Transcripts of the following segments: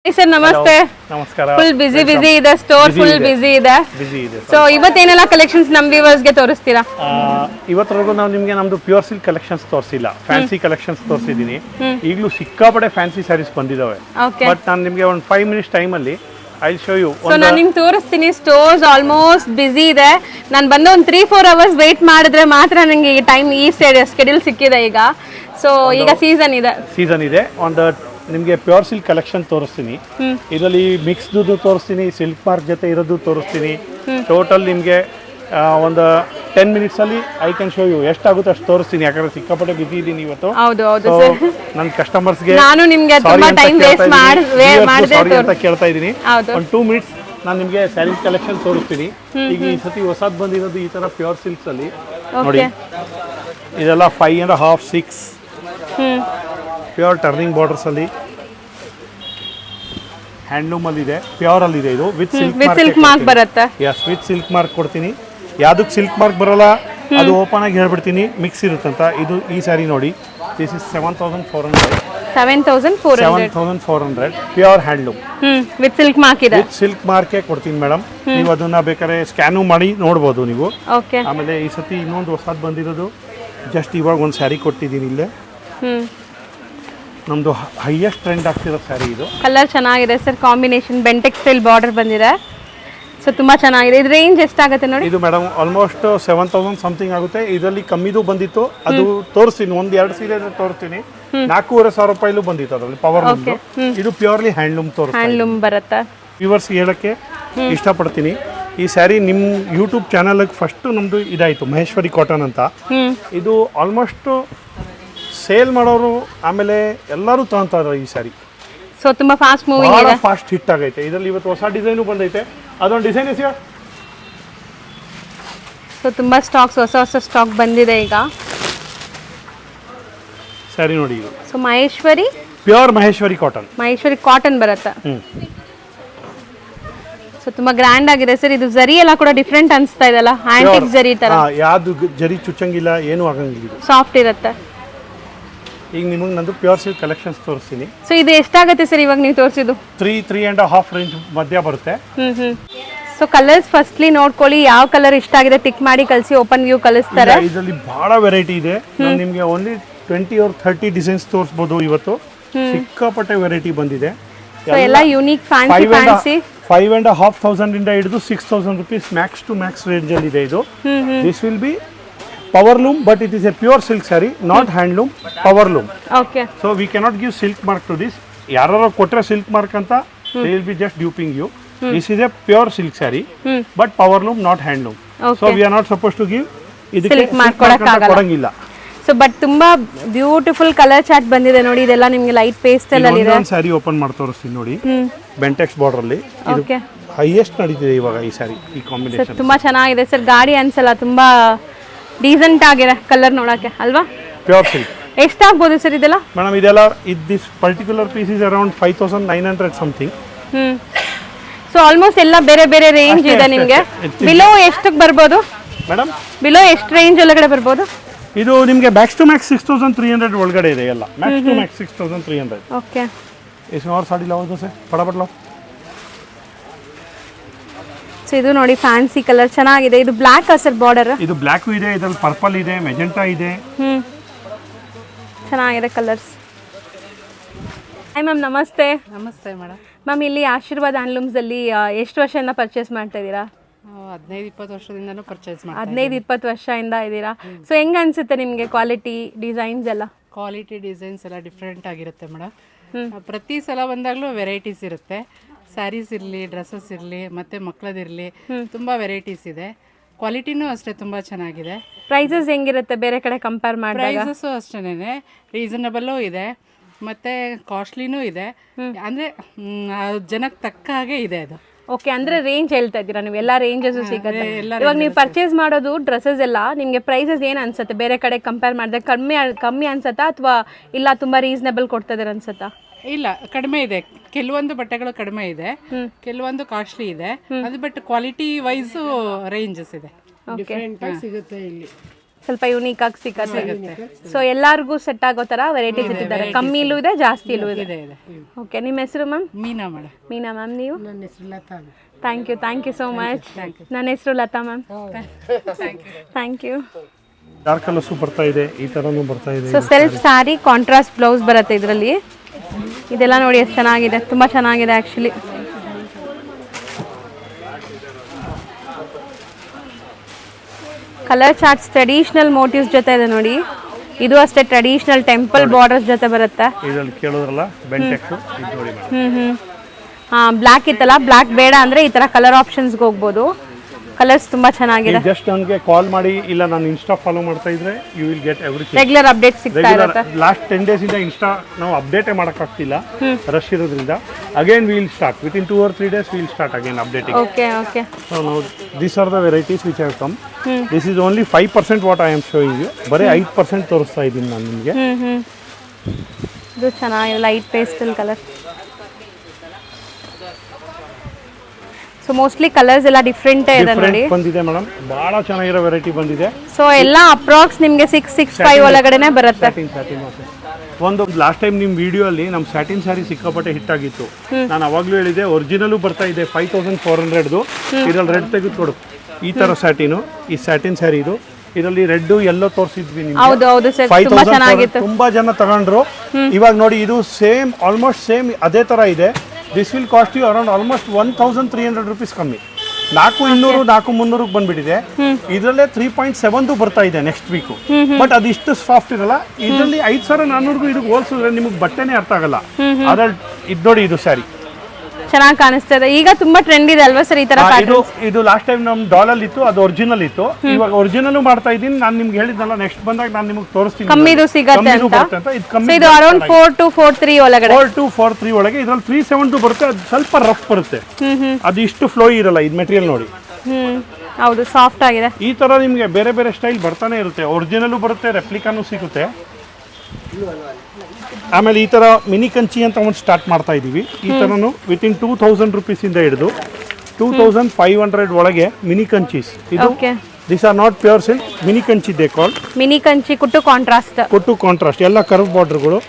Sir ನಮಸ್ತೆ. ನಮಸ್ಕಾರ. Full ಬಿಸಿ ಇದೆ, ಸ್ಟೋರ್ ಫುಲ್ ಬಿಸಿ ಇದೆ. ಸೊ ಇವತ್ತೇನೆಲ್ಲ ಕಲೆಕ್ಷನ್ಸ್ ನಮ್ಮ ವ್ಯೂವರ್ಸ್ ಗೆ ತೋರಿಸ್ತೀರಾ? ಇವತ್ತರೆಗೂ ನಾವು ನಿಮಗೆ ನಮ್ದು ಪ್ಯೂರ್ ಸಿಲ್ಕ್ ಕಲೆಕ್ಷನ್ಸ್ ತೋರಿಸಿಲ್ಲ, ಫ್ಯಾನ್ಸಿ ಕಲೆಕ್ಷನ್ಸ್ ತೋರಿಸಿದ್ದೀನಿ. ಈಗಲೂ ಸಿಕ್ಕಾಪಟ್ಟೆ ಫ್ಯಾನ್ಸಿ ಸ್ಯಾರೀಸ್ ಬಂದಿದ್ದಾವೆ. ಬಟ್ ನಾನು ನಿಮಗೆ ಒಂದು 5 ಮಿನಿಟ್ಸ್ ಟೈಮಲ್ಲಿ ಐ ಶೋ ಯು. ಸೊ ನಾನು ನಿಮ್ಗೆ ತೋರಿಸ್ತೀನಿ. ಸ್ಟೋರ್ಸ್ ಆಲ್ಮೋಸ್ಟ್ ಬಿಸಿ ಇದೆ. ನಾನು ಬಂದು ಒಂದು 3-4 ಅವರ್ಸ್ ವೇಟ್ ಮಾಡಿದ್ರೆ ಮಾತ್ರ ನನಗೆ ಈ ಟೈಮ್ ಈ ಸ್ಕೆಡ್ಯೂಲ್ ಸಿಕ್ಕಿದೆ ಈಗ. ಸೊ ಈಗ ಸೀಸನ್ ಇದೆ. ಒಂದು ನಿಮಗೆ ಪ್ಯೂರ್ ಸಿಲ್ಕ್ ಕಲೆಕ್ಷನ್ ತೋರಿಸ್ತೀನಿ. ಇದರಲ್ಲಿ ಮಿಕ್ಸ್ದು ತೋರಿಸ್ತೀನಿ, ಸಿಲ್ಕ್ ಮಾರ್ಕ್ ಜೊತೆ ಇರೋದು ತೋರಿಸ್ತೀನಿ. ಟೋಟಲ್ ನಿಮಗೆ ಒಂದು 10 ಮಿನಿಟ್ಸ್ ಅಲ್ಲಿ ಐ ಕ್ಯಾನ್ ಶೋ ಯು ಎಷ್ಟಾಗುತ್ತೆ ಅಷ್ಟು ತೋರಿಸ್ತೀನಿ. ಯಾಕಂದ್ರೆ ಸಿಕ್ಕಾಪಟ್ಟೆ ಬಿಸಿ ಇದ್ದೀನಿ ಇವತ್ತು. ನನ್ನ ಕಸ್ಟಮರ್ಸ್ಗೆ ನಾನು ನಿಮಗೆ ತುಂಬಾ ಟೈಮ್ ವೇಸ್ಟ್ ಸಾರಿ ಅಂತ ಕೇಳ್ತಾ ಇದ್ದೀನಿ. ಒಂದು 2 ಮಿನಿಟ್ಸ್ ನಾನು ನಿಮಗೆ ಸ್ಯಾರಿ ಕಲೆಕ್ಷನ್ ತೋರಿಸ್ತೀನಿ. ಈಗ ಈ ಸತಿ ಹೊಸದು ಬಂದಿರೋದು ಈ ತರ ಪ್ಯೂರ್ ಸಿಲ್ಕ್ಸ್ ಅಲ್ಲಿ ನೋಡಿ. ಇದೆಲ್ಲ 5.5, 6 ಪ್ಯೂರ್ ಟರ್ನಿಂಗ್ ಬಾರ್ಡರ್ಸ್ ಅಲ್ಲಿ ಹ್ಯಾಂಡ್ಲೂಮ್ ಅಲ್ಲಿ ಇದೆ. ಪ್ಯೂರ್ ಅಲ್ಲಿ ಇದೆ. ಇದು ವಿತ್ ಸಿಲ್ಕ್ ಮಾರ್ಕ್ ಬರುತ್ತೆ. ಯಸ್, ವಿತ್ ಸಿಲ್ಕ್ ಮಾರ್ಕ್ ಕೊಡ್ತೀನಿ. ಯಾವ್ದಕ್ಕೆ ಸಿಲ್ಕ್ ಮಾರ್ಕ್ ಬರಲ್ಲ ಅದು ಓಪನ್ ಆಗಿ ಹೇಳ್ಬಿಡ್ತೀನಿ, ಮಿಕ್ಸ್ ಇರುತ್ತಂತ. ಇದು ಈ ಸ್ಯಾರಿ ನೋಡಿ, this is 7,400 pure handloom with silk mark ಇದೆ. ವಿತ್ ಸಿಲ್ಕ್ ಮಾರ್ಕೆ ಕೊಡ್ತೀನಿ ಮೇಡಮ್. ನೀವು ಅದನ್ನ ಬೇಕಾದ್ರೆ ಸ್ಕ್ಯಾನು ಮಾಡಿ ನೋಡ್ಬೋದು ನೀವು. ಆಮೇಲೆ ಈ ಸತಿ ಇನ್ನೊಂದು ಹೊಸದು ಬಂದಿರೋದು ಜಸ್ಟ್ ಇವಾಗ ಒಂದು ಸ್ಯಾರಿ ಕೊಟ್ಟಿದ್ದೀನಿ ಇಲ್ಲೇ. ನಮ್ದು ಹೈಯೆಸ್ಟ್ ಟ್ರೆಂಡ್ ಆಗ್ತಿರೋ ಸ್ಯಾರಿ ಇದು. ಕಲರ್ ಚೆನ್ನಾಗಿದೆ sir, combination Bentex style border ಬಂದಿದೆ. ಸೊ ತುಂಬಾ ಚೆನ್ನಾಗಿದೆ. ಇದು ರೇಂಜ್ ಎಷ್ಟಾಗುತ್ತೆ ನೋಡಿ? ಇದು ಮೇಡಮ್ ಆಲ್ಮೋಸ್ಟ್ 7,000 ಸಮಥಿಂಗ್ ಆಗುತ್ತೆ. ಇದರಲ್ಲಿ ಕಮ್ಮಿದು ಬಂದಿತ್ತು, ಅದು ತೋರಿಸ್ತೀನಿ. 1-2 ಸೀರೆ ತೋರಿಸ್ತೀನಿ. 4,500 ರೂಪಾಯಿಲೂ ಬಂದಿತ್ತು ಅದರಲ್ಲಿ ಪವರ್ ಲೂಮ್. ಇದು ಪ್ಯೂರ್ಲಿ ಹ್ಯಾಂಡ್ಲೂಮ್ ಹ್ಯಾಂಡ್ಲೂಮ್ ಬರುತ್ತೆ. ವ್ಯೂವರ್ಸ್ ಹೇಳಕ್ಕೆ ಇಷ್ಟಪಡ್ತೀನಿ, ಈ ಸ್ಯಾರಿ ನಿಮ್ಮ ಯೂಟ್ಯೂಬ್ ಚಾನಲ್ಗೆ ಫಸ್ಟ್ ನಮ್ದು ಇದಾಯಿತು, ಮಹೇಶ್ವರಿ ಕಾಟನ್ ಅಂತ. ಇದು ಆಲ್ಮೋಸ್ಟ್ ಸೇಲ್ ಮಾಡೋರು ಆಮೇಲೆ ಎಲ್ಲರೂ ತಗೊಂತಾರೆ ಈ ಸ್ಯಾರಿ. ಸೊ ತುಂಬಾ ಫಾಸ್ಟ್ ಮೂವಿಂಗ್ ಇದೆ, ಫಾಸ್ಟ್ ಹಿಟ್ ಆಗೈತೆ. ಇದರಲ್ಲಿ ಇವತ್ತು ಹೊಸ ಡಿಸೈನು ಬಂದೈತೆ. ಅದೊಂದು ಡಿಸೈನ್ ಇದೆಯಾ? ಸೊ ತುಂಬಾ ಹೊಸ ಸ್ಟಾಕ್ ಬಂದಿದೆ ಈಗ. ಸ್ಯಾರಿ ನೋಡಿ ಇದು. So Maheshwari pure Maheshwari cotton ಬರುತ್ತೆ. ಸೊ ತುಂಬಾ ಗ್ರ್ಯಾಂಡ್ ಆಗಿದೆ ಸರ್. ಇದು ಜರಿ ಎಲ್ಲ ಕೂಡ ಡಿಫ್ರೆಂಟ್ ಅನ್ಸ್ತಾ ಇದೆಲ್ಲ, ಆಂಟಿಕ್ ಜರಿ ತರ. ಯಾವುದು ಜರಿ ಚುಚ್ಚಂಗಿಲ್ಲ, ಏನು ಆಗಂಗಿಲ್ಲ, ಸಾಫ್ಟ್ ಇರುತ್ತೆ. ಈಗ ನಿಮಗೆ ನಂದು ಪ್ಯೂರ್ ಸಿಲ್ಕ್ ಕಲೆಕ್ಷನ್ಸ್ ತೋರಿಸ್ತೀನಿ. ಸೊ ಇದು ಎಷ್ಟಾಗುತ್ತೆ ಸರ್ ಇವಾಗ ನೀವು ತೋರಿಸಿದ್ದು? 3.5 ರೇಂಜ್ ಮಧ್ಯ ಬರುತ್ತೆ. ಸೊ ಕಲರ್ಸ್ ಫಸ್ಟ್ಲಿ ನೋಡ್ಕೊಳ್ಳಿ, ಯಾವ ಕಲರ್ ಇಷ್ಟ ಆಗಿದೆ ಟಿಕ್ ಮಾಡಿ ಕಳಿಸಿ, ಓಪನ್ ವ್ಯೂ ಕಳಿಸ್ತಾರೆ. ಇದರಲ್ಲಿ ಬಹಳ ವೆರೈಟಿ ಇದೆ. ನಾನು ನಿಮಗೆ ಓನ್ಲಿ 20 or 30 ಡಿಸೈನ್ಸ್ ತೋರಿಸಬಹುದು. ಇವತ್ತು ಸಿಕ್ಕಾಪಟ್ಟೆ ವೆರೈಟಿ ಬಂದಿದೆ. ಎಲ್ಲ ಯೂನಿಕ್ ಫ್ಯಾನ್ಸಿ 5,500 ಇಂದ ಹಿಡಿದು 6,000 rupees max to max range ಅಲ್ಲಿ ಇದೆ ಇದು. This will be power loom, but it is a pure silk saree, not handloom, power loom. Okay. So we cannot give silk mark to this. Yararo kotre silk mark anta, they will be just duping you. This is a pure silk saree, but power loom, not handloom. Okay. So we are not supposed to give silk mark kodangilla. So but ತುಂಬಾ beautiful colour chart ಬಂದಿದೆ ನೋಡಿ. ಇದೆಲ್ಲ ನಿಮಗೆ light pastel ಅಲ್ಲಿ ಇದೆ. ಒಂದು sari open ಮಾಡಿ ತೋರಿಸ್ತೀನಿ ನೋಡಿ. ಬೆಂಟೆಕ್ಸ್ ಬಾರ್ಡರ್ ಅಲ್ಲಿ ಇದು ಹೈಯೆಸ್ಟ್ ನಡೀತಿದೆ ಇವಾಗ ಈ ಸ್ಯಾರಿ. ಈ ಕಾಂಬಿನೇಷನ್ ತುಂಬಾ ಚೆನ್ನಾಗಿದೆ ಸರ್. ಗಾಡಿ ಅನ್ಸಲ್ಲ, ತುಂಬಾ ಡೀಸೆಂಟ್ ಆಗಿದೆ ಕಲರ್ ನೋಡಕ್ಕೆ ಅಲ್ವಾ? Pure silk. ಎಷ್ಟಾಗಬಹುದು ಸರ್ ಇದೆಲ್ಲ? ಮೇಡಮ್ ಇದೆಲ್ಲ this particular piece is around 5,900 something. So almost ಎಲ್ಲ ಬೇರೆ ಬೇರೆ ರೇಂಜ್ ಇದೆ ನಿಮಗೆ. ಬಿಲೋ ಎಷ್ಟಕ್ಕೆ ಬರ್ಬೋದು ಮೇಡಮ್? ಬಿಲೋ ಎಷ್ಟು ರೇಂಜ್ ಒಳಗಡೆ ಬರ್ಬೋದು? ಇದು ನಿಮಗೆ ಮ್ಯಾಕ್ಸ್ ಟು ಮ್ಯಾಕ್ಸ್ 6,300 ಒಳಗಡೆ ಇದೆ ಎಲ್ಲ. Max to max 6,300. ಓಕೆ. इसमें और साड़ी लाओ दोसे फटाफट लाओ. ಸೊ ಇದು ನೋಡಿ ಫ್ಯಾನ್ಸಿ ಕಲರ್ ಚೆನ್ನಾಗಿದೆ. ಇದು ಬ್ಲಾಕ್ ಸರ್ ಬಾರ್ಡರ್. ಇದು ಬ್ಲಾಕ್ ಇದೆ, ಇದರಲ್ಲಿ ಪರ್ಪಲ್ ಇದೆ, ಮೆಜೆಂಟಾ ಇದೆ. ಚೆನ್ನಾಗಿದೆ ಕಲರ್ಸ್. ಹಾಯ್ ಮ್ಯಾಮ್, ನಮಸ್ತೆ. ನಮಸ್ತೆ ಮೇಡಮ್. ಮ್ಯಾಮ್ ಇಲ್ಲಿ ಆಶೀರ್ವಾದ್ ಹ್ಯಾಂಡ್ಲೂಮ್ಸ್ ಅಲ್ಲಿ ಎಷ್ಟು ವರ್ಷದಿಂದ ಪರ್ಚೇಸ್ ಮಾಡ್ತಾ ಇದ್ದೀರಾ? 15-20 ವರ್ಷದಿಂದನೂ ಪರ್ಚೇಸ್ ಮಾಡ್ತಾ 15-20 ವರ್ಷದಿಂದ ಇದ್ದೀರಾ. ಸೊ ಹೆಂಗ ಅನ್ಸುತ್ತೆ ನಿಮಗೆ ಕ್ವಾಲಿಟಿ ಡಿಸೈನ್ಸ್ ಎಲ್ಲ? ಕ್ವಾಲಿಟಿ ಡಿಸೈನ್ಸ್ ಎಲ್ಲ ಡಿಫ್ರೆಂಟ್ ಆಗಿರುತ್ತೆ ಮೇಡಮ್. ಪ್ರತಿ ಸಲ ಬಂದಾಗಲೂ ವೆರೈಟೀಸ್ ಇರುತ್ತೆ. ಸ್ಯಾರೀಸ್ ಇರಲಿ, ಡ್ರೆಸ್ಸಸ್ ಇರಲಿ, ಮತ್ತು ಮಕ್ಕಳದಿರಲಿ, ತುಂಬ ವೆರೈಟೀಸ್ ಇದೆ. ಕ್ವಾಲಿಟಿನೂ ಅಷ್ಟೇ ತುಂಬ ಚೆನ್ನಾಗಿದೆ. ಪ್ರೈಸಸ್ ಹೆಂಗಿರುತ್ತೆ ಬೇರೆ ಕಡೆ ಕಂಪೇರ್ ಮಾಡಿದಾಗ? ಪ್ರೈಸಸ್ಸು ಅಷ್ಟೇ ರೀಸನಬಲ್ಲೂ ಇದೆ ಮತ್ತು ಕಾಸ್ಟ್ಲಿನೂ ಇದೆ. ಅಂದರೆ ಜನಕ್ಕೆ ತಕ್ಕ ಹಾಗೆ ಇದೆ ಅದು. ಓಕೆ, ಅಂದರೆ ರೇಂಜ್ ಹೇಳ್ತಾ ಇದ್ದೀರಾ ನೀವು? ಎಲ್ಲ ರೇಂಜಸ್ಸು ಸಿಗುತ್ತೆ. ಇವಾಗ ನೀವು ಪರ್ಚೇಸ್ ಮಾಡೋದು ಡ್ರೆಸ್ಸಸ್ ಎಲ್ಲ ನಿಮಗೆ ಪ್ರೈಸಸ್ ಏನು ಅನ್ಸುತ್ತೆ ಬೇರೆ ಕಡೆ ಕಂಪೇರ್ ಮಾಡಿದ್ರೆ? ಕಮ್ಮಿ ಅನ್ಸುತ್ತಾ ಅಥವಾ ಇಲ್ಲ ತುಂಬ ರೀಸನಬಲ್ ಕೊಡ್ತಾ ಇದ್ದಾರೆ ಅನ್ಸುತ್ತಾ? ಇಲ್ಲ, ಕಡಿಮೆ ಇದೆ. ಕೆಲವೊಂದು ಬಟ್ಟೆಗಳು ಕಡಿಮೆ ಇದೆ, ಕೆಲವೊಂದು ಕಾಸ್ಟ್ಲಿ ಇದೆ. ಅದು ಬಟ್ ಕ್ವಾಲಿಟಿ ವೈಸು ರೇಂಜಸ್ ಇದೆ, ಡಿಫ್ರೆಂಟ್ ಸಿಗುತ್ತೆ ಇಲ್ಲಿ. ಸ್ವಲ್ಪ ಯೂನಿಕ್ ಆಗಿ ಸಿಗುತ್ತೆ. ಸೊ ಎಲ್ಲರಿಗೂ ಸೆಟ್ ಆಗೋ ತರ ವೆರೈಟೀಸ್ ಇಟ್ಟಿದ್ದಾರೆ, ಕಮ್ಮಿಲೂ ಇದೆ ಜಾಸ್ತಿಲೂ ಇದೆ. ಇದೆ. ಓಕೆ, ನಿಮ್ಮ ಹೆಸರು ma'am? Meena madam. Meena ma'am, ನೀವು? ನನ್ನ ಹೆಸರು Lata. Thank you so much. ನನ್ನ ಹೆಸರು Lata ma'am. Thank you. Dark colours ಬರ್ತಾ ಇದೆ, ಈ ಥರನೂ ಬರ್ತಾ ಇದೆ. So self saree contrast blouse ಬರುತ್ತೆ ಇದರಲ್ಲಿ. ಇದೆಲ್ಲ ನೋಡಿ ಎಷ್ಟು ಚೆನ್ನಾಗಿದೆ, ತುಂಬ ಚೆನ್ನಾಗಿದೆ actually. Colour charts traditional motives ಜೊತೆ ಇದೆ ನೋಡಿ. ಇದು ಅಷ್ಟೇ ಟ್ರೆಡಿಷನಲ್ ಟೆಂಪಲ್ ಬಾರ್ಡರ್ಸ್ ಜೊತೆ ಬರುತ್ತೆ. ಇದರಲ್ಲಿ ಕೇಳೋದ್ರಲ್ಲ ಬೆಂಟೆಕ್ಸು, ಇದು ನೋಡಿ ಮೇಡಮ್. ಬ್ಲ್ಯಾಕ್ ಇತ್ತಲ್ಲ, ಬ್ಲ್ಯಾಕ್ ಬೇಡ ಅಂದರೆ ಈ ಥರ ಕಲರ್ ಆಪ್ಷನ್ಸ್ಗೆ ಹೋಗ್ಬೋದು. ಕಲರ್ಸ್ ತುಂಬ ಚೆನ್ನಾಗಿದೆ. ಜಸ್ಟ್ ನನಗೆ ಕಾಲ್ ಮಾಡಿ, ಇಲ್ಲ ನಾನು ಇನ್ಸ್ಟಾ ಫಾಲೋ ಮಾಡ್ತಾ ಇದ್ರೆ you will get everything. Regular update ಸಿಗ್ತಾ ಇರುತ್ತೆ. ಲಾಸ್ಟ್ 10 days ಇಂದ ಇನ್ಸ್ಟಾ ನಾವು ಅಪ್ಡೇಟೇ ಮಾಡೋಕ್ಕಾಗ್ತಿಲ್ಲ, ರಶ್ ಇರೋದ್ರಿಂದ. Again will start within 2 or 3 days will start again updating. Okay. So ನಾವು this are the varieties which have come. This is only 5% what I am showing you. ಬರೀ 5% ತೋರಿಸ್ತಾ ಇದ್ದೀನಿ ನಾನು ನಿಮಗೆ. ಇದು ಚೆನ್ನಾಗಿದೆ, light pastel colour. So mostly colours ಎಲ್ಲ different ಇದೆ ನೋಡಿ. ಬಂದಿದೆ ಮೇಡಮ್, ಬಹಳ ಚೆನ್ನಾಗಿರೋ ವೆರೈಟಿ ಬಂದಿದೆ. ಸೊ ಎಲ್ಲ ಅಪ್ರಾಕ್ಸ್ ನಿಮಗೆ 665 ಒಳಗಡೆನೆ ಬರುತ್ತೆ. ಒಂದು ಲಾಸ್ಟ್ ಟೈಮ್ ನಿಮ್ಮ ವಿಡಿಯೋ ಅಲ್ಲಿ ನಮ್ಮ ಸ್ಯಾಟಿನ್ ಸ್ಯಾರಿ ಸಿಕ್ಕಾಪಟ್ಟೆ ಹಿಟ್ ಆಗಿತ್ತು. ನಾನು ಅವಾಗಲೂ ಹೇಳಿದೆ ಒರಿಜಿನಲು ಬರ್ತಾ ಇದೆ 5400ದು. ಇದರಲ್ಲಿ ರೆಡ್ ತೆಗೆದು ಕೊಡು, ಈ ತರ ಸ್ಯಾಟಿನು, ಈ ಸ್ಯಾಟಿನ್ ಸ್ಯಾರಿ ಇದು. ಇದರಲ್ಲಿ ರೆಡ್ ಎಲ್ಲೋ ತೋರಿಸಿದ್ವಿ ನಿಮ್ಗೆ. ಹೌದು ಸರ್, ತುಂಬಾ ಚೆನ್ನಾಗಿತ್ತು. ತುಂಬಾ ಜನ ತಗೊಂಡ್ರು. ಇವಾಗ ನೋಡಿ ಇದು ಸೇಮ್, ಆಲ್ಮೋಸ್ಟ್ ಸೇಮ್ ಅದೇ ತರ ಇದೆ. This will cost you around almost 1300 rupees ಕಮ್ಮಿ. 4200 4300 ಬಂದ್ಬಿಟ್ಟಿದೆ. ಇದರಲ್ಲೇ 3.7 ಬರ್ತಾ ಇದೆ ನೆಕ್ಸ್ಟ್ ವೀಕು. ಬಟ್ ಅದಿಷ್ಟು ಸಾಫ್ಟ್ ಇರಲ್ಲ. ಇದರಲ್ಲಿ 5400ಗೂ ಇದಕ್ಕೆ ಹೋಲಿಸಿದ್ರೆ ನಿಮಗೆ ಬಟ್ಟೆನೇ ಅರ್ಥ ಆಗಲ್ಲ. ಅದ್ರಲ್ಲಿ ಇದು ನೋಡಿ, ಇದು ಸ್ಯಾರಿ ಚೆನ್ನಾಗಿ ಕಾಣಿಸ್ತದೆ. ಈಗ ತುಂಬಾ ಟ್ರೆಂಡ್ ಇದೆ ಅಲ್ವಾ ಸರ್ ಈ ತರ? ಇದು ಲಾಸ್ಟ್ ಟೈಮ್ ನಮ್ ಡಾಲಲ್ಲಿ ಇತ್ತು, ಅದು ಒರಿಜಿನಲ್ ಇತ್ತು. ಇವಾಗ ಒರಿಜಿನಲ್ ಮಾಡ್ತಾ ಇದ್ದೀನಿ. ನಾನು ನಿಮ್ಗೆ ಹೇಳಿದ್ನಲ್ಲ, ನೆಕ್ಸ್ಟ್ ಬಂದಾಗ ನಾನು ನಿಮ್ಗೆ ತೋರಿಸ್ತೀನಿ. ಕಮ್ಮಿದು ಸಿಗತ್ತೆ ಅಂತ. ಇದು ಅರೌಂಡ್ 4243 ಒಳಗಡೆ, 4243 ಒಳಗೆ. ಇದ್ರಲ್ಲಿ 370 ಬರುತ್ತೆ. ಅದು ಸ್ವಲ್ಪ ರಫ್ ಬರುತ್ತೆ, ಅದು ಇಷ್ಟು ಫ್ಲೋ ಇರಲ್ಲ. ಇದು ಮೆಟೀರಿಯಲ್ ನೋಡಿ, ಹೌದು ಸಾಫ್ಟ್ ಆಗಿದೆ. ಈ ತರ ನಿಮ್ಗೆ ಬೇರೆ ಬೇರೆ ಸ್ಟೈಲ್ ಬರ್ತಾನೆ ಇರುತ್ತೆ. ಒರಿಜಿನಲ್ ಬರುತ್ತೆ, ರೆಪ್ಲಿಕಾನು ಸಿಗುತ್ತೆ. ಆಮೇಲೆ ಈ ತರ ಮಿನಿ ಕಂಚಿ ಅಂತ ಒಂದು ಸ್ಟಾರ್ಟ್ ಮಾಡ್ತಾ ಇದೀವಿ. ಈ ತರನು ವಿತಿನ್ 2000 rupees ಇಂದ ಹಿಡಿದು 2500 ಒಳಗೆ ಮಿನಿ ಕಂಚೀಸ್. ಇದು this are not pure silk, mini Kanchi they call. Mini Kanchi ಕುಟ್ಟು ಕಾಂಟ್ರಾಸ್ಟ್ ಎಲ್ಲ ಕರ್ವ್ ಬಾರ್ಡರ್ಗಳು.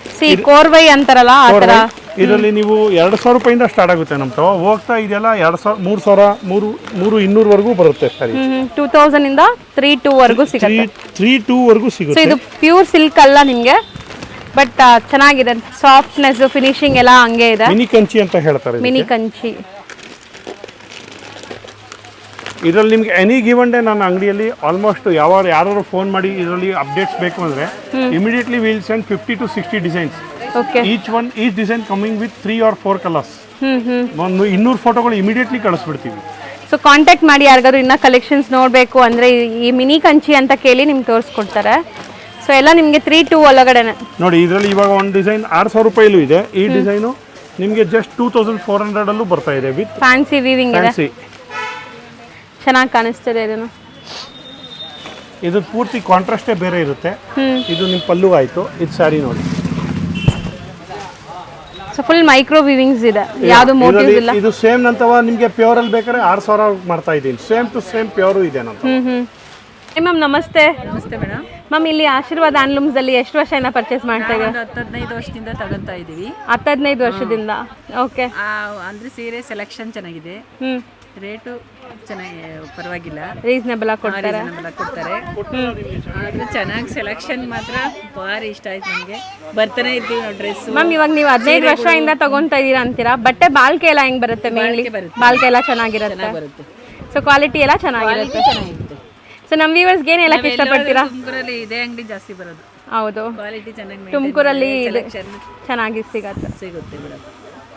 ಕೋರ್ವೈ ಅಂತಾರಲ್ಲ ಆ ತರ. ಇದರಲ್ಲಿ ನೀವು 2000 ರೂಪಾಯಿಂದ ಸ್ಟಾರ್ಟ್ ಆಗುತ್ತೆ ನಮ್ಮ ತವ. ಹೋಗ್ತಾ ಇದೆಲ್ಲ 2000 3200 ವರೆಗೂ ಬರುತ್ತೆ ಸರಿ. 2000 ಇಂದ 32 ವರೆಗೂ ಸಿಗುತ್ತೆ. 32 ವರೆಗೂ ಸಿಗುತ್ತೆ. ಇದು ಪ್ಯೂರ್ ಸಿಲ್ಕ್ ಅಲ್ಲ ನಿಮ್ಗೆ, ಬಟ್ ಚೆನ್ನಾಗಿದೆ. ಸಾಫ್ಟ್ನೆಸ್, ಫಿನಿಶಿಂಗ್ ಎಲ್ಲ ಹಂಗೆ ಇದೆ. ಮಿನಿ ಕಂಚಿ ಅಂತ ಹೇಳ್ತಾರೆ. ಮಿನಿ ಕಂಚಿ. ಇದರಲ್ಲಿ ನಿಮ್ಗೆ ಎನಿ ಗಿವನ್ ಡೇ ನನ್ನ ಅಂಗಡಿಯಲ್ಲಿ ಆಲ್ಮೋಸ್ಟ್ ಯಾರು ಫೋನ್ ಮಾಡಿ ಇದರಲ್ಲಿ ಅಪ್ಡೇಟ್ಸ್ ಬೇಕು ಅಂದ್ರೆ immediately will send 50 to 60 designs. Each design coming with 3 or 4 colours. ಒಂದು 200 ಫೋಟೋಗಳು ಇಮಿಡಿಯೇಟ್ಲಿ ಕಳಿಸ್ಬಿಡ್ತೀವಿ. ಸೊ ಕಾಂಟ್ಯಾಕ್ಟ್ ಮಾಡಿ ಯಾರಿಗಾದ್ರು ಇನ್ನ ಕಲೆಕ್ಷನ್ಸ್ ನೋಡಬೇಕು ಅಂದ್ರೆ ಈ ಮಿನಿ ಕಂಚಿ ಅಂತ ಕೇಳಿ ನಿಮ್ಗೆ ತೋರಿಸ್ಕೊಡ್ತಾರೆ. ಸೊ ಎಲ್ಲ ನಿಮಗೆ 32 ಒಳಗಡೆನೆ ನೋಡಿ. ಇದರಲ್ಲಿ ಇವಾಗ ಒಂದು ಡಿಸೈನ್ 6000 ರೂಪಾಯಿಲೂ ಇದೆ. ಈ ಡಿಸೈನು ನಿಮಗೆ ಜಸ್ಟ್ 2400 ಅಲ್ಲೂ ಬರ್ತಾ ಇದೆ ವಿತ್ ಫ್ಯಾನ್ಸಿ ವೀವಿಂಗ್ ಇದೆ. ಚೆನ್ನಾಗಿ ಕಾಣಿಸ್ತದೆ. ಇದನ್ನು ಇದು ಪೂರ್ತಿ ಕಾಂಟ್ರಾಸ್ಟೇ ಬೇರೆ ಇರುತ್ತೆ. ಇದು ನಿಮ್ಮ ಪಲ್ಲು ಆಯ್ತು. ಇದು ಸ್ಯಾರಿ ನೋಡಿ. ಸೊ ಫುಲ್ ಮೈಕ್ರೋ ವೀವಿಂಗ್ಸ್ ಇದೆ, ಯಾವುದು ಮೋಟಿವ್ಸ್ ಇಲ್ಲ. ಇದು ಸೇಮ್ ನಂತವ ನಿಮಗೆ ಪ್ಯೂರ್ ಅಲ್ಲಿ ಬೇಕಾದ್ರೆ 6000 ಮಾಡ್ತಾ ಇದ್ದೀನಿ. ಸೇಮ್ ಟು ಸೇಮ್ ಪ್ಯೂರ್ ಇದೆ ನಂತ. ಮ್ಯಾಮ್ ನಮಸ್ತೆ. ನಮಸ್ತೆ ಮೇಡಮ್. ಮ್ಯಾಮ್ ಇಲ್ಲಿ ಆಶೀರ್ವಾದ ಹ್ಯಾಂಡ್ಲೂಮ್ಸ್ ಅಲ್ಲಿ ಎಷ್ಟು ವರ್ಷದಿಂದ ಪರ್ಚೇಸ್ ಮಾಡ್ತಾ ಇದ್ದೀರಾ? 15 ವರ್ಷದಿಂದ ತಗೊಂತಾ ಇದೀವಿ. 15 ವರ್ಷದಿಂದ. ಓಕೆ. ಅಂದ್ರೆ ಸೀರೆ ಸೆಲೆಕ್ಷನ್ ಚೆನ್ನಾಗಿದೆ, ರೇಟು ಚೆನ್ನಾಗಿ ಪರವಾಗಿಲ್ಲ, ರೀಸನೇಬಲ್ ಆಗಿ ಕೊಡ್ತಾರೆ. ಆದ್ರೆ ಚೆನ್ನಾಗಿ ಸೆಲೆಕ್ಷನ್ ಮಾತ್ರ ಭಾರಿ ಇಷ್ಟ ಆಯ್ತು ನನಗೆ. ಬರ್ತಾನೆ ಇದ್ದೀವಿ ನಾವು ಡ್ರೆಸ್. ಮ್ಯಾಮ್ ಇವಾಗ ನೀವು 15 ವರ್ಷದಿಂದ ತಗೊಂತಾ ಇದೀರಾ ಅಂತೀರಾ, ಬಟ್ಟೆ ಬಾಳ್ಕೆ ಎಲ್ಲ ಹೆಂಗ್ ಬರುತ್ತೆ? ಮೇನ್ಲಿ ಬಾಳ್ಕೆ ಎಲ್ಲ ಚೆನ್ನಾಗಿರುತ್ತೆ. ಸೊ ಕ್ವಾಲಿಟಿ ಎಲ್ಲ ಚೆನ್ನಾಗಿರುತ್ತೆ. ಸೊ ನಮ್ಮ ವ್ಯೂವರ್ಸ್ಗೆ ಏನು ಹೇಳಕ್ಕೆ ಇಷ್ಟಪಡ್ತೀರಾ? ತುಮಕೂರಲ್ಲಿ ಇದೇ ಅಂಗಡಿ ಜಾಸ್ತಿ ಬರೋದು. ಹೌದು, ಕ್ವಾಲಿಟಿ ಚೆನ್ನಾಗಿ ತುಮಕೂರಲ್ಲಿ ಚೆನ್ನಾಗಿ ಸಿಗುತ್ತೆ madam.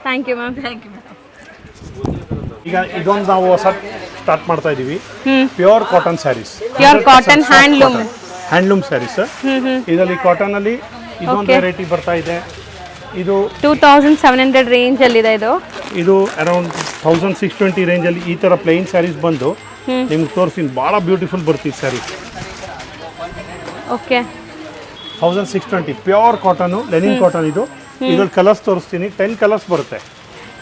Thank you ma'am. Thank you madam. ಈಗ ಇದೊಂದು ನಾವು ಹೊಸ ಸ್ಟಾರ್ಟ್ ಮಾಡ್ತಾ ಇದೀವಿ. Pure cotton sarees, pure cotton handloom sarees. ಇದರಲ್ಲಿ ಕಾಟನ್ ಅಲ್ಲಿ ಇದೊಂದು ವೆರೈಟಿ ಬರ್ತಾ ಇದೆ. ಇದು 2700 ರೇಂಜ್ ಅಲ್ಲಿ ಇದೆ. ಇದು ಅರೌಂಡ್ 1620 ರೇಂಜ್ ಅಲ್ಲಿ ಈ ತರ ಪ್ಲೇನ್ ಸ್ಯಾರೀಸ್ ಬಂದು ನಿಮ್ಗೆ ತೋರಿಸ್ತೀನಿ. ಭಾಳ ಬ್ಯೂಟಿಫುಲ್ ಬರ್ತೀವಿ sari. Okay. 1620 pure cotton, Lenin cotton. ಇದು ಇದ್ರಲ್ಲಿ ಕಲರ್ಸ್ ತೋರಿಸ್ತೀನಿ. 10 ಕಲರ್ಸ್ ಬರುತ್ತೆ.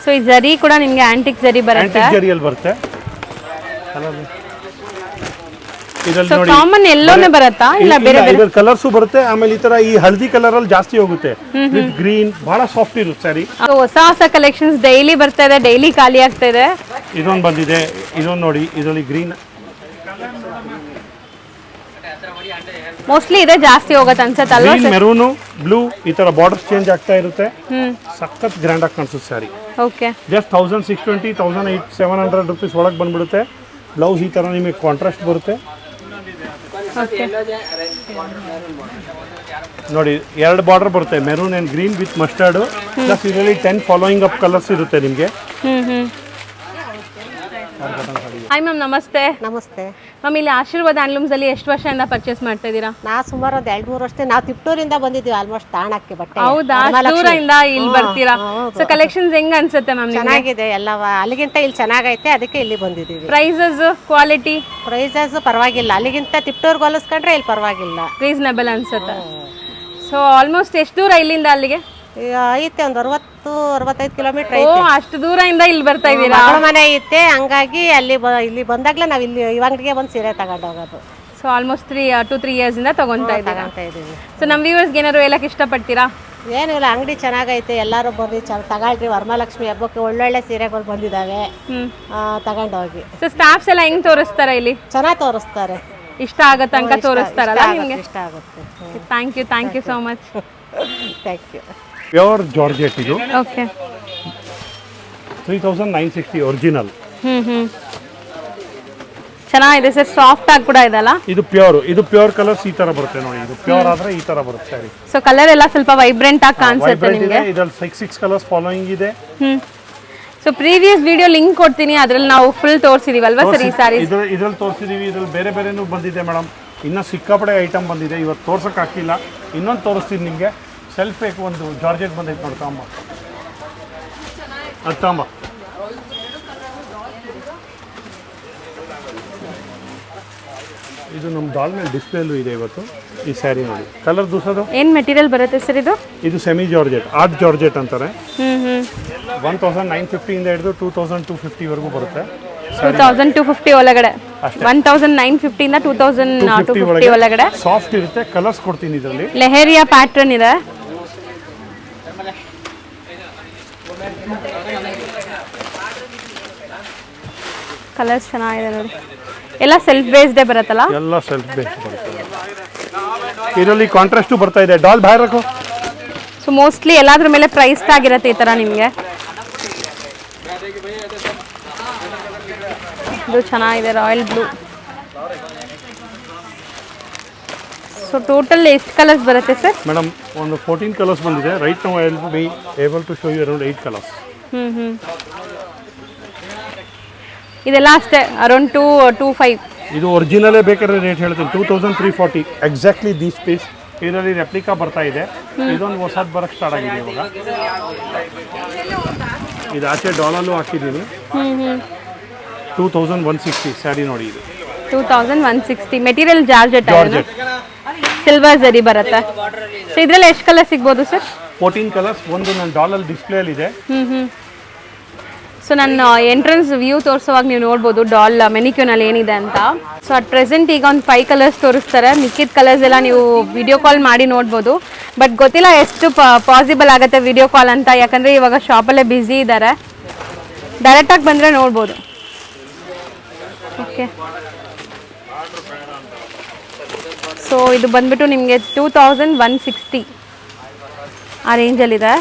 ಸೊ ಈ ಜರಿ ಕೂಡ ನಿಮಗೆ ಆಂಟಿಕ್ ಜರಿ ಬರುತ್ತೆ. ಆಂಟಿಕ್ ಜರಿಯಲ್ಲಿ ಬರುತ್ತೆ. ಇದ್ರಲ್ಲಿ ಸೊ ನೋಡಿ ಕಾಮನ್ ಎಲ್ಲೋನೇ ಬರುತ್ತಾ ಇಲ್ಲ ಬೇರೆ ಬೇರೆ ಇದ್ರ ಕಲರ್ಸು ಬರುತ್ತೆ. ಆಮೇಲೆ ಈ ತರ ಈ ಹಳದಿ ಕಲರ್ ಅಲ್ಲಿ ಜಾಸ್ತಿ ಹೋಗುತ್ತೆ. ವಿತ್ ಗ್ರೀನ್ ಬಹಳ ಸಾಫ್ಟ್ ಇರುತ್ತೆ ಸ್ಯಾರಿ. ಹೊಸ ಹೊಸ ಕಲೆಕ್ಷನ್ಸ್ ಡೈಲಿ ಬರ್ತಾ ಇದೆ, ಡೈಲಿ ಖಾಲಿ ಆಗ್ತಾ ಇದೆ. ಇದೊಂದು ಬಂದಿದೆ, ಇದೊಂದು ನೋಡಿ, ಇದರಲ್ಲಿ ಗ್ರೀನ್ ಮೋಸ್ಟ್ಲಿ ಇದೆ ಜಾಸ್ತಿ ಹೋಗುತ್ತೆ ಅನ್ಸುತ್ತೆ ಅಲ್ವಾ ಗ್ರೀನ್ ಮೆರೂನು ಬ್ಲೂ ಈ ತರ ಬಾರ್ಡರ್ಸ್ ಚೇಂಜ್ ಆಗ್ತಾ ಇರುತ್ತೆ. ಸಖತ್ ಗ್ರ್ಯಾಂಡ್ ಆಗಿ ಕಾಣಿಸುತ್ತೆ ಸ್ಯಾರಿ. ಓಕೆ ಜಸ್ಟ್ 1620 1700 ರುಪೀಸ್ ಒಳಗೆ ಬಂದ್ಬಿಡುತ್ತೆ. ಬ್ಲೌಸ್ ಈ ತರ ನಿಮಗೆ ಕಾಂಟ್ರಾಸ್ಟ್ ಬರುತ್ತೆ ಓಕೆ ನೋಡಿ. 2 ಬಾರ್ಡರ್ ಬರುತ್ತೆ, maroon and green with mustard. Plus ಇದರಲ್ಲಿ 10 ಫಾಲೋಯಿಂಗ್ ಅಪ್ ಕಲರ್ಸ್ ಇರುತ್ತೆ ನಿಮಗೆ. ಹಾಯ್ ಮ್ಯಾಮ್, ನಮಸ್ತೆ. ನಮಸ್ತೆ ಮ್ಯಾಮ್, ಇಲ್ಲಿ ಆಶೀರ್ವಾದ ಹ್ಯಾಂಡ್ಲೂಮ್ಸ್ ಅಲ್ಲಿ ಎಷ್ಟು ವರ್ಷದಿಂದ ಪರ್ಚೇಸ್ ಮಾಡ್ತಾ ಇದ್ದೀರಾ? ನಾ ಸುಮಾರು ಒಂದು 2-3 ವರ್ಷ ನಾವು ತಿಪ್ಟೂರಿಂದ ಬಂದಿದ್ದೀವಿ ಆಲ್ಮೋಸ್ಟ್ ತಾಣಕ್ಕೆ ಬಟ್ಟೆ. ಹೌದಾ, ದೂರದಿಂದ ಇಲ್ಲಿ ಬರ್ತೀರಾ? ಸೊ ಕಲೆಕ್ಷನ್ಸ್ ಹೆಂಗ್ ಅನ್ಸುತ್ತೆ ಮ್ಯಾಮ್? ಚೆನ್ನಾಗಿದೆ ಎಲ್ಲ, ಅಲ್ಲಿಗಿಂತ ಇಲ್ಲಿ ಚೆನ್ನಾಗೈತೆ, ಅದಕ್ಕೆ ಇಲ್ಲಿ ಬಂದಿದ್ದೀವಿ. ಪ್ರೈಸಸ್ ಕ್ವಾಲಿಟಿ ಪ್ರೈಸಸ್ ಪರವಾಗಿಲ್ಲ, ಅಲ್ಲಿಗಿಂತ ತಿಪ್ಟೂರ್ಗೆ ಹೋಲಿಸ್ಕೊಂಡ್ರೆ ಇಲ್ಲಿ ಪರವಾಗಿಲ್ಲ, ರೀಸನಬಲ್ ಅನ್ಸುತ್ತೆ. ಸೊ ಆಲ್ಮೋಸ್ಟ್ ಎಷ್ಟು ದೂರ ಇಲ್ಲಿಂದ ಅಲ್ಲಿಗೆ? ಈಗ ಐತೆ ಒಂದು 60-65 ಕಿಲೋಮೀಟರ್ ಓ, ಐತೆ. ಅಷ್ಟು ದೂರದಿಂದ ಇಲ್ಲಿ ಬರ್ತಾ ಇದ್ದೀರಾ? ಮಗಳ ಮನೆ ಐತೆ, ಹಂಗಾಗಿ ಇಲ್ಲಿ ಬಂದಾಗ್ಲೇ ನಾವು ಇಲ್ಲಿ ಇವಂಗಡಿಗೆ ಬಂದು ಸೀರೆ ತಗೊಂಡು ಹೋಗೋದು. ಸೊ ಆಲ್ಮೋಸ್ಟ್ 2-3 ಇಯರ್ಸ್ ಇಂದ ತಗೊಂತಾ ಇದ್ದೀರಾ? ತಗೊಂತ ಇದ್ದೀವಿ. ಸೊ ನಮ್ಮ ವ್ಯೂವರ್ಸ್ಗೆ ಏನಾದ್ರು ಹೇಳಕ್ ಇಷ್ಟಪಡ್ತೀರಾ? ಏನಿಲ್ಲ, ಅಂಗಡಿ ಚೆನ್ನಾಗೈತೆ, ಎಲ್ಲರೂ ಬಂದು ತಗೊಳ್ರಿ. ವರಮಹಾಲಕ್ಷ್ಮಿ ಹಬ್ಬಕ್ಕೆ ಒಳ್ಳೊಳ್ಳೆ ಸೀರೆಗಳು ಬಂದಿದ್ದಾವೆ, ತಗೊಂಡೋಗಿ. ಸೊ ಸ್ಟಾಫ್ಸ್ ಎಲ್ಲ ಹೆಂಗ್ ತೋರಿಸ್ತಾರ ಇಲ್ಲಿ? ಚೆನ್ನಾಗಿ ತೋರಿಸ್ತಾರೆ, ಇಷ್ಟ ಆಗೋ ತನಕ ತೋರಿಸ್ತಾರಲ್ಲ ನಿಮ್ಗೆ? ಇಷ್ಟ ಆಗುತ್ತೆ. Thank you so much. Thank you. Pure georgette ಇದು. Okay 3960 original. ಚೆನ್ನಾಗಿದೆ ಸರ್, ಸಾಫ್ಟ್ ಆಗಿ ಕೂಡ ಇದಲ್ಲ. ಇದು ಪ್ಯೂರ್ ಕಲರ್ಸ್ ಈ ತರ ಬರುತ್ತೆ ನೋಡಿ. ಇದು ಪ್ಯೂರ್ ಆದ್ರೆ ಈ ತರ ಬರುತ್ತೆ ಸ್ಯಾರಿ. ಸೊ ಕಲರ್ ಎಲ್ಲ ಸ್ವಲ್ಪ ವೈಬ್ರೆಂಟ್ ಆಗಿ ಕಾಣಿಸುತ್ತೆ ನಿಮಗೆ. ಇದರಲ್ಲಿ 6 ಕಲರ್ಸ್ ಫಾಲೋಯಿಂಗ್ ಇದೆ. ಸೊ ಪ್ರೀವಿಯಸ್ ವಿಡಿಯೋ ಲಿಂಕ್ ಕೊಡ್ತೀನಿ, ಅದ್ರಲ್ಲಿ ನಾವು ಫುಲ್ ತೋರಿಸಿದೀವಲ್ವಾ ಸರ್ ಈ ಸಾರಿ? ಇದ್ರಲ್ಲಿ ತೋರಿಸಿದೀವಿ. ಇದ್ರಲ್ಲಿ ಬೇರೆ ಬೇರೆನೂ ಬಂದಿದೆ ಮೇಡಮ್. ಇನ್ನ ಸಿಕ್ಕಾಪಡೆ ಐಟಮ್ ಬಂದಿದೆ, ಇವತ್ತು ತೋರ್ಸಕ್ ಹಾಕಿಲ್ಲ. ಇನ್ನೊಂದು ತೋರಿಸ್ತೀನಿ ನಿಮಗೆ. ಸೆಲ್ಫ್ ಬೇಕು ಒಂದು ಜಾರ್ಜೆಟ್ ಬಂದೈತೆ ನೋಡಿ, ತಾಂಬ ಅದು ತಾಂಬ. ಇದು ನಮ್ಮ ಡಾಲ್ ಮೇಲೆ ಡಿಸ್ಪ್ಲೇಲೂ ಇದೆ ಇವತ್ತು. ಈ ಸ್ಯಾರಿ ನೋಡಿ, ಕಲರ್ ದೂಸೋದು. ಏನ್ ಮೆಟೀರಿಯಲ್ ಬರುತ್ತೆ ಸರ್ ಇದು? ಇದು ಸೆಮಿ ಜಾರ್ಜೆಟ್, ಆರ್ಟ್ ಜಾರ್ಜೆಟ್ ಅಂತಾರೆ. 1950 ಇಂದ ಹಿಡಿದು 2250 ವರೆಗೂ ಬರುತ್ತೆ. 2250 ಒಳಗಡೆ, 1950 ಇಂದ 2250 ಒಳಗಡೆ. ಸಾಫ್ಟ್ ಇರುತ್ತೆ. ಕಲರ್ಸ್ ಕೊಡ್ತೀನಿ ಇದರಲ್ಲಿ. ಲೆಹರಿಯಾ ಪ್ಯಾಟರ್ನ್ ಇದೆ. ಕಲರ್ಸ್ ಚೆನ್ನಾಗಿದೆ ನೋಡಿ. ಎಲ್ಲ ಸೆಲ್ಫ್ ಬೇಸ್ಡೇ ಬರುತ್ತಲ್ಲ? ಎಲ್ಲ ಸೆಲ್ಫ್ ಬೇಸ್ ಬರುತ್ತೆ. ಇದರಲ್ಲಿ ಕಾಂಟ್ರಾಸ್ಟು ಬರ್ತಾ ಇದೆ. ಡಾಲ್ ಬಾಯ್ ರಖೋ. ಸೊ ಮೋಸ್ಟ್ಲಿ ಎಲ್ಲಾದ್ರ ಮೇಲೆ ಪ್ರೈಸ್ ಆಗಿರುತ್ತೆ ಈ ತರ ನಿಮಗೆ. ಇದು ಚೆನ್ನಾಗಿದೆ, ರಾಯಲ್ ಬ್ಲೂ. ಸೊ ಟೋಟಲ್ ಎಷ್ಟು ಕಲರ್ಸ್ ಬರುತ್ತೆ ಸರ್? ಮೇಡಮ್ ಒಂದು 14 ಕಲರ್ಸ್ ಬಂದಿದೆ. Right now I will be able to show you around 8 colours. ಇದೆಲ್ಲ ಅಷ್ಟೇ ಅರೌಂಡ್ 225. ಇದು ಒರಿಜಿನಲೇ ಬೇಕಾದ್ರೆ ರೇಟ್ ಹೇಳ್ತೀನಿ, 2340 ಎಕ್ಸಾಕ್ಟ್ಲಿ ದೀಸ್ ಪೀಸ್. ಇದರಲ್ಲಿ ರೆಪ್ಲಿಕಾ ಬರ್ತಾ ಇದೆ. ಇದೊಂದು ಹೊಸದು ಬರೋಕ್ಕೆ ಸ್ಟಾರ್ಟ್ ಆಗಿದೆ ಇವಾಗ. ಇದು ಆಚೆ ಡಾಲಲ್ಲೂ ಹಾಕಿದ್ದೀನಿ. 2160 ಸ್ಯಾರಿ ನೋಡಿ. ಇದು 2160. ಮೆಟೀರಿಯಲ್ ಜಾರ್ಜೆಟ್, ಸಿಲ್ವರ್ ಜರಿ ಬರುತ್ತೆ. ಸೊ ಇದರಲ್ಲಿ ಎಷ್ಟು ಕಲರ್ ಸಿಗ್ಬೋದು ಸರ್? 14 ಕಲರ್ಸ್. ಒಂದು ನನ್ನ ಡಾಲಲ್ಲಿ ಡಿಸ್ಪ್ಲೇಲಿ ಇದೆ. ಸೊ ನನ್ನ ಎಂಟ್ರೆನ್ಸ್ ವ್ಯೂ ತೋರಿಸುವಾಗ ನೀವು ನೋಡ್ಬೋದು ಡಾಲ್ ಮೆನಿಕ್ಯೂನಲ್ಲಿ ಏನಿದೆ ಅಂತ. ಸೊ ಅಟ್ ಪ್ರೆಸೆಂಟ್ ಈಗ ಒಂದು 5 ಕಲರ್ಸ್ ತೋರಿಸ್ತಾರೆ. ಮಿಕ್ಕಿದ ಕಲರ್ಸ್ ಎಲ್ಲ ನೀವು ವಿಡಿಯೋ ಕಾಲ್ ಮಾಡಿ ನೋಡ್ಬೋದು. ಬಟ್ ಗೊತ್ತಿಲ್ಲ ಎಷ್ಟು ಪಾಸಿಬಲ್ ಆಗುತ್ತೆ ವಿಡಿಯೋ ಕಾಲ್ ಅಂತ, ಯಾಕಂದರೆ ಇವಾಗ ಶಾಪಲ್ಲೇ ಬ್ಯುಸಿ ಇದ್ದಾರೆ. ಡೈರೆಕ್ಟಾಗಿ ಬಂದರೆ ನೋಡ್ಬೋದು. ಓಕೆ, ಸೊ ಇದು ಬಂದ್ಬಿಟ್ಟು ನಿಮಗೆ 2160 ಆ ರೇಂಜಲ್ಲಿದೆ.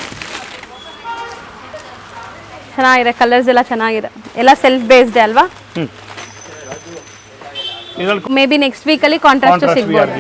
ಚೆನ್ನಾಗಿದೆ, ಕಲರ್ಸ್ ಎಲ್ಲ ಚೆನ್ನಾಗಿದೆ. ಎಲ್ಲ ಸೆಲ್ಫ್ ಬೇಸ್ಡ್ ಅಲ್ವಾ? ಮೇ ಬಿ ನೆಕ್ಸ್ಟ್ ವೀಕಲ್ಲಿ ಕಾಂಟ್ರಾಸ್ಟ್ ಸಿಗ್ಬೋದು.